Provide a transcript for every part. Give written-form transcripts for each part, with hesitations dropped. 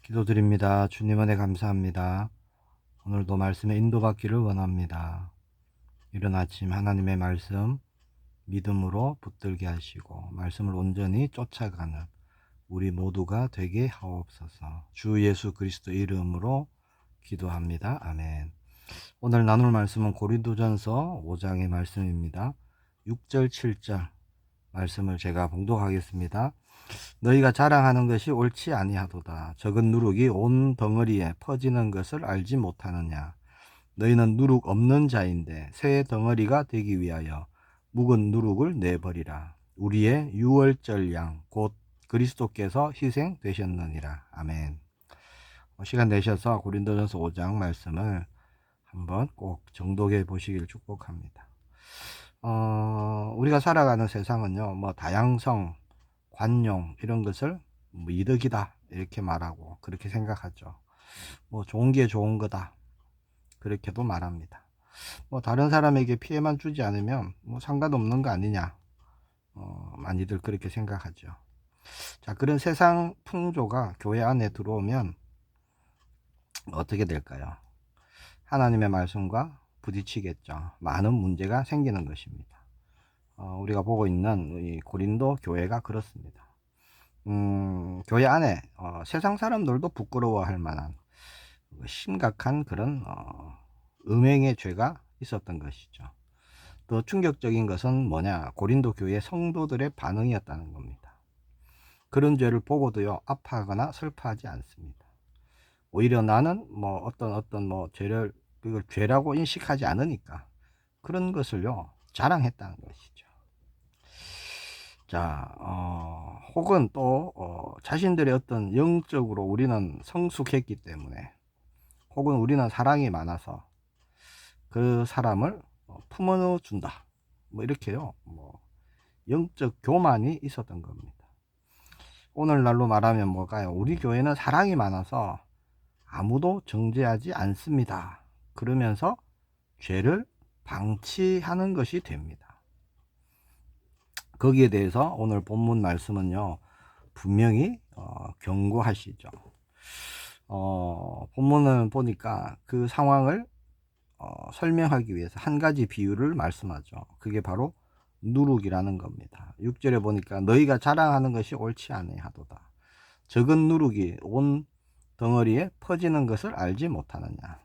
기도드립니다. 주님 은혜 감사합니다. 오늘도 말씀에 인도받기를 원합니다. 이른 아침 하나님의 말씀 믿음으로 붙들게 하시고 말씀을 온전히 쫓아가는 우리 모두가 되게 하옵소서. 주 예수 그리스도 이름으로 기도합니다. 아멘. 오늘 나눌 말씀은 고린도전서 5장의 말씀입니다. 6절 7절 말씀을 제가 봉독하겠습니다. 너희가 자랑하는 것이 옳지 아니하도다. 적은 누룩이 온 덩어리에 퍼지는 것을 알지 못하느냐. 너희는 누룩 없는 자인데 새 덩어리가 되기 위하여 묵은 누룩을 내버리라. 우리의 유월절 양 곧 그리스도께서 희생되셨느니라. 아멘. 시간 내셔서 고린도전서 5장 말씀을 한번 꼭 정독해 보시길 축복합니다. 우리가 살아가는 세상은요, 다양성, 관용 이런 것을 이득이다 이렇게 말하고 그렇게 생각하죠. 좋은 게 좋은 거다 그렇게도 말합니다. 다른 사람에게 피해만 주지 않으면 상관없는 거 아니냐, 많이들 그렇게 생각하죠. 자, 그런 세상 풍조가 교회 안에 들어오면 어떻게 될까요? 하나님의 말씀과 부딪히겠죠. 많은 문제가 생기는 것입니다. 우리가 보고 있는 이 고린도 교회가 그렇습니다. 교회 안에 세상 사람들도 부끄러워할 만한 심각한 그런 음행의 죄가 있었던 것이죠. 더 충격적인 것은 뭐냐? 고린도 교회 성도들의 반응이었다는 겁니다. 그런 죄를 보고도요, 아파하거나 슬퍼하지 않습니다. 오히려 나는 어떤 죄를 그걸 죄라고 인식하지 않으니까 그런 것을요 자랑했다는 것이죠. 자, 혹은 또 자신들의 어떤 영적으로 우리는 성숙했기 때문에, 혹은 우리는 사랑이 많아서 그 사람을 품어 준다, 이렇게요 영적 교만이 있었던 겁니다. 오늘날로 말하면 뭘까요? 우리 교회는 사랑이 많아서 아무도 정죄하지 않습니다, 그러면서 죄를 방치하는 것이 됩니다. 거기에 대해서 오늘 본문 말씀은요 분명히 경고하시죠. 본문을 보니까 그 상황을 설명하기 위해서 한 가지 비유를 말씀하죠. 그게 바로 누룩이라는 겁니다. 6절에 보니까 너희가 자랑하는 것이 옳지 아니하도다. 적은 누룩이 온 덩어리에 퍼지는 것을 알지 못하느냐.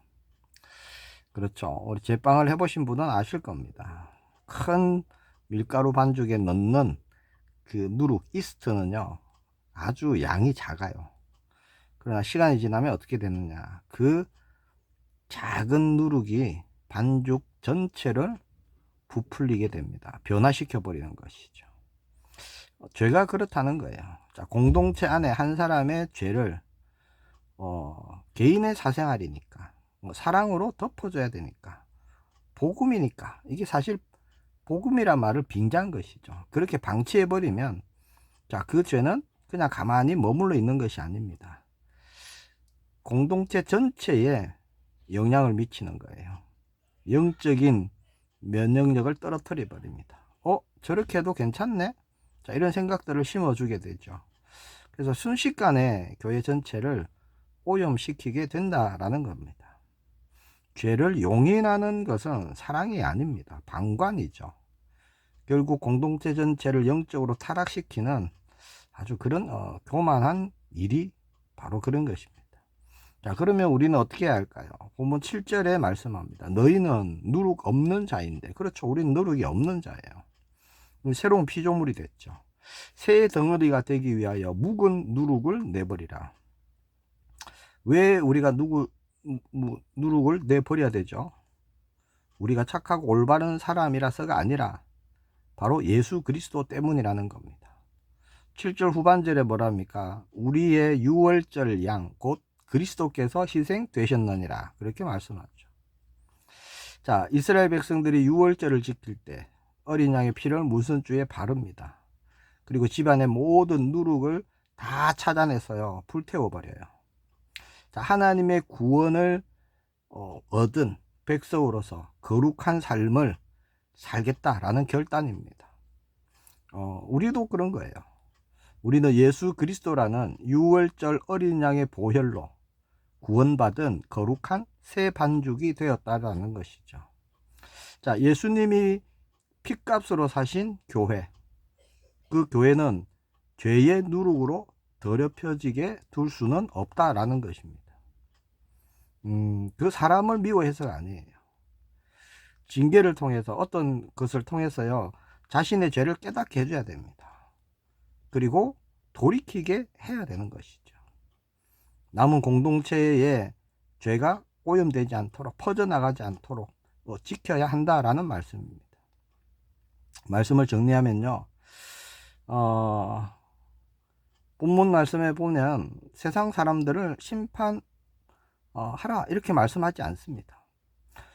그렇죠. 우리 제빵을 해보신 분은 아실 겁니다. 큰 밀가루 반죽에 넣는 그 누룩, 이스트는요 아주 양이 작아요. 그러나 시간이 지나면 어떻게 되느냐, 그 작은 누룩이 반죽 전체를 부풀리게 됩니다. 변화시켜 버리는 것이죠. 죄가 그렇다는 거예요. 자, 공동체 안에 한 사람의 죄를 개인의 사생활이니까 사랑으로 덮어줘야 되니까, 복음이니까, 이게 사실 복음이란 말을 빙자한 것이죠. 그렇게 방치해버리면, 자, 그 죄는 그냥 가만히 머물러 있는 것이 아닙니다. 공동체 전체에 영향을 미치는 거예요. 영적인 면역력을 떨어뜨려 버립니다. 저렇게 해도 괜찮네? 자, 이런 생각들을 심어주게 되죠. 그래서 순식간에 교회 전체를 오염시키게 된다라는 겁니다. 죄를 용인하는 것은 사랑이 아닙니다. 방관이죠. 결국 공동체 전체를 영적으로 타락시키는 아주 그런 교만한 일이 바로 그런 것입니다. 자, 그러면 우리는 어떻게 해야 할까요? 본문 7절에 말씀합니다. 너희는 누룩 없는 자인데, 그렇죠, 우리는 누룩이 없는 자예요. 새로운 피조물이 됐죠. 새 덩어리가 되기 위하여 묵은 누룩을 내버리라. 왜 우리가 누룩을 내버려야 되죠? 우리가 착하고 올바른 사람이라서가 아니라 바로 예수 그리스도 때문이라는 겁니다. 7절 후반절에 뭐랍니까? 우리의 유월절 양 곧 그리스도께서 희생되셨느니라, 그렇게 말씀하죠. 자, 이스라엘 백성들이 유월절을 지킬 때 어린 양의 피를 문선주에 바릅니다. 그리고 집안의 모든 누룩을 다 찾아내서요 불태워 버려요. 자, 하나님의 구원을 얻은 백성으로서 거룩한 삶을 살겠다라는 결단입니다. 우리도 그런 거예요. 우리는 예수 그리스도라는 유월절 어린 양의 보혈로 구원받은 거룩한 새 반죽이 되었다라는 것이죠. 자, 예수님이 핏값으로 사신 교회, 그 교회는 죄의 누룩으로 더럽혀지게 둘 수는 없다라는 것입니다. 그 사람을 미워해서가 아니에요. 징계를 통해서, 어떤 것을 통해서요, 자신의 죄를 깨닫게 해줘야 됩니다. 그리고 돌이키게 해야 되는 것이죠. 남은 공동체에 죄가 오염되지 않도록, 퍼져나가지 않도록 지켜야 한다라는 말씀입니다. 말씀을 정리하면요, 본문 말씀에 보면 세상 사람들을 심판하라 이렇게 말씀하지 않습니다.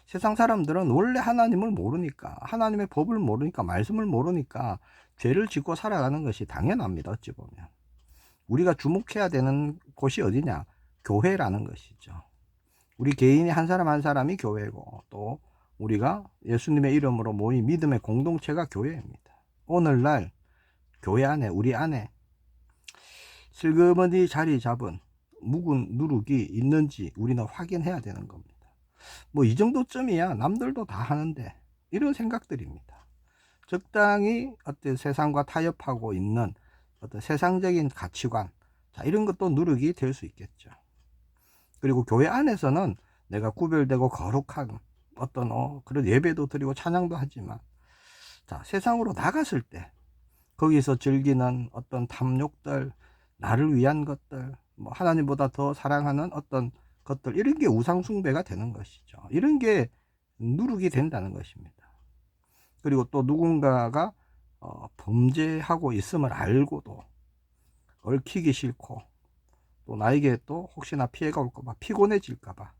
세상 사람들은 원래 하나님을 모르니까, 하나님의 법을 모르니까, 말씀을 모르니까 죄를 짓고 살아가는 것이 당연합니다. 어찌 보면 우리가 주목해야 되는 곳이 어디냐? 교회라는 것이죠. 우리 개인이 한 사람 한 사람이 교회고, 또 우리가 예수님의 이름으로 모인 믿음의 공동체가 교회입니다. 오늘날 교회 안에, 우리 안에 슬그머니 자리 잡은 묵은 누룩이 있는지 우리는 확인해야 되는 겁니다. 뭐 이 정도쯤이야 남들도 다 하는데, 이런 생각들입니다. 적당히 어떤 세상과 타협하고 있는 어떤 세상적인 가치관, 자, 이런 것도 누룩이 될 수 있겠죠. 그리고 교회 안에서는 내가 구별되고 거룩한 어떤 그런 예배도 드리고 찬양도 하지만, 자, 세상으로 나갔을 때 거기서 즐기는 어떤 탐욕들, 나를 위한 것들, 뭐 하나님보다 더 사랑하는 어떤 것들, 이런 게 우상숭배가 되는 것이죠. 이런 게 누룩이 된다는 것입니다. 그리고 또 누군가가 범죄하고 있음을 알고도 얽히기 싫고, 또 나에게 또 혹시나 피해가 올까봐, 피곤해질까봐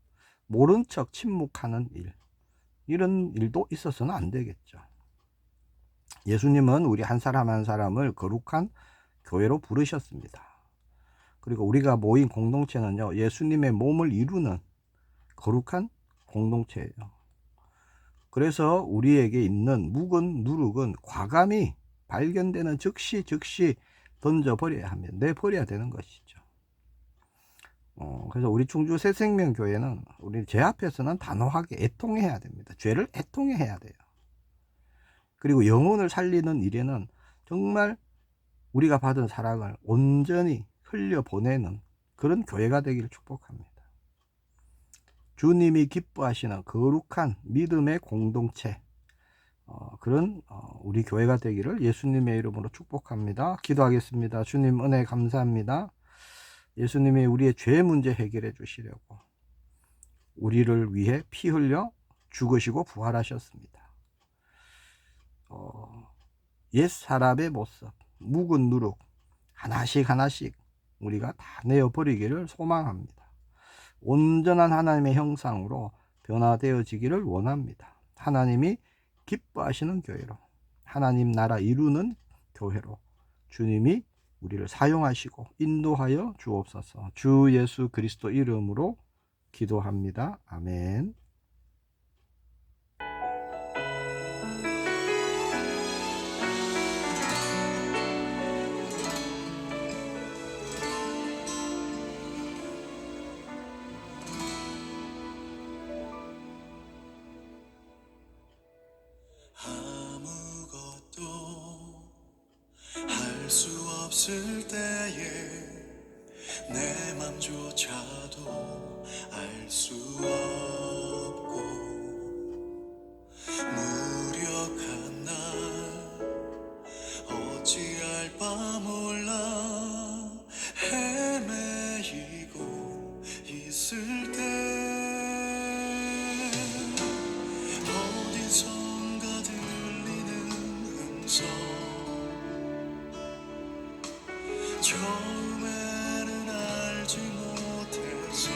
모른 척 침묵하는 일, 이런 일도 있어서는 안 되겠죠. 예수님은 우리 한 사람 한 사람을 거룩한 교회로 부르셨습니다. 그리고 우리가 모인 공동체는요, 예수님의 몸을 이루는 거룩한 공동체예요. 그래서 우리에게 있는 묵은 누룩은 과감히 발견되는 즉시 던져버려야 합니다. 내버려야 되는 것이죠. 그래서 우리 충주 새생명교회는 우리 제 앞에서는 단호하게 애통해야 됩니다. 죄를 애통해야 돼요. 그리고 영혼을 살리는 일에는 정말 우리가 받은 사랑을 온전히 흘려보내는 그런 교회가 되기를 축복합니다. 주님이 기뻐하시는 거룩한 믿음의 공동체, 그런 우리 교회가 되기를 예수님의 이름으로 축복합니다. 기도하겠습니다. 주님 은혜 감사합니다. 예수님이 우리의 죄 문제 해결해 주시려고 우리를 위해 피 흘려 죽으시고 부활하셨습니다. 옛 사람의 모습, 묵은 누룩 하나씩 우리가 다 내어버리기를 소망합니다. 온전한 하나님의 형상으로 변화되어지기를 원합니다. 하나님이 기뻐하시는 교회로, 하나님 나라 이루는 교회로 주님이 우리를 사용하시고 인도하여 주옵소서. 주 예수 그리스도 이름으로 기도합니다. 아멘. 없을 때에 내 맘조차도 알 수 없고 무력한 날 어찌할 바 몰라 헤매이고 있을 때 어디선가 들리는 음성 처음에는 알지 못해서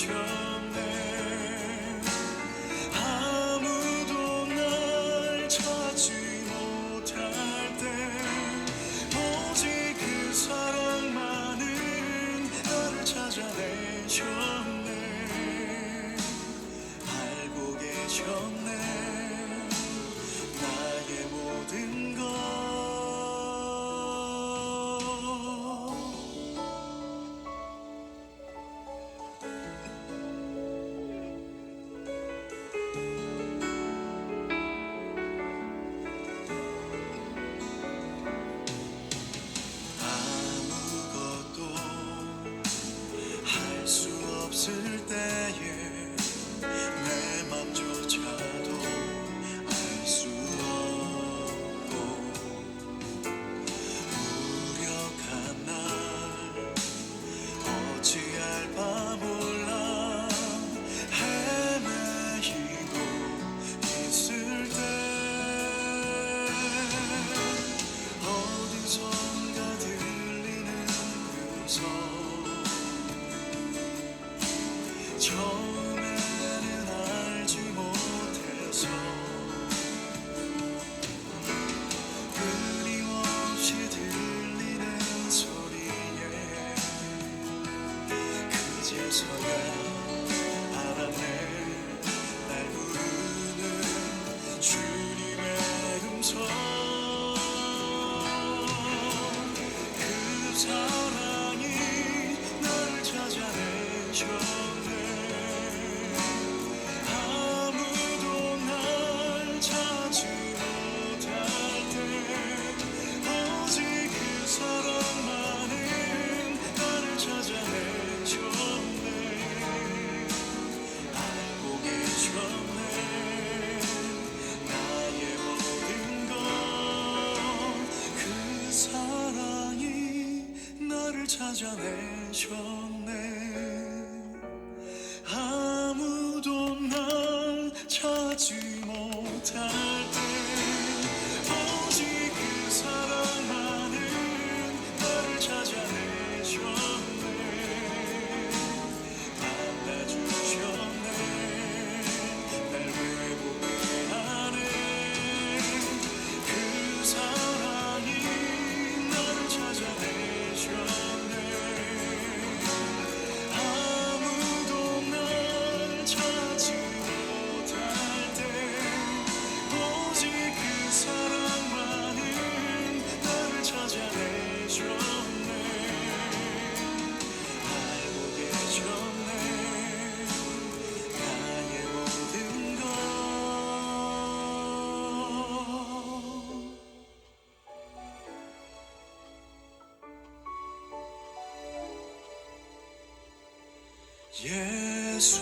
내주셨네. 아무도 날 찾지 못할 때 오직 그 사랑만은 나를 찾아내셨네. 알고 계셨네. 나의 모든 것. 아무것도 할 수 없을 때에 내 맘조차도 알 수 없고 무력한 날 어찌할 바 몰라 헤매이고 있을 때 어디선가 들리는 음성. 처음에는 알지 못해서 끊임없이 들리는 소리에 그제서야 알았네. 날 부르는 주님의 음성. 그 사랑이 나를 찾아내셨네. 아무도 날 찾지 못할 때 오직 그 사랑만은 나를 찾아내셨네. 알고 계셨네. 나의 모든 것. 그 사랑이 나를 찾아내셨네. 아무도 날 찾지 못할 때 오직 그 사랑만은 나를 찾아내셨네. 만나주셨네. 날 외롭게 하네. 그 사랑이 나를 찾아내셨네. 아무도 날 찾지 못할 때 오직 그 사랑만은 나를 찾아내셨네. 알고 계셨네. 나의 모든 것. 예수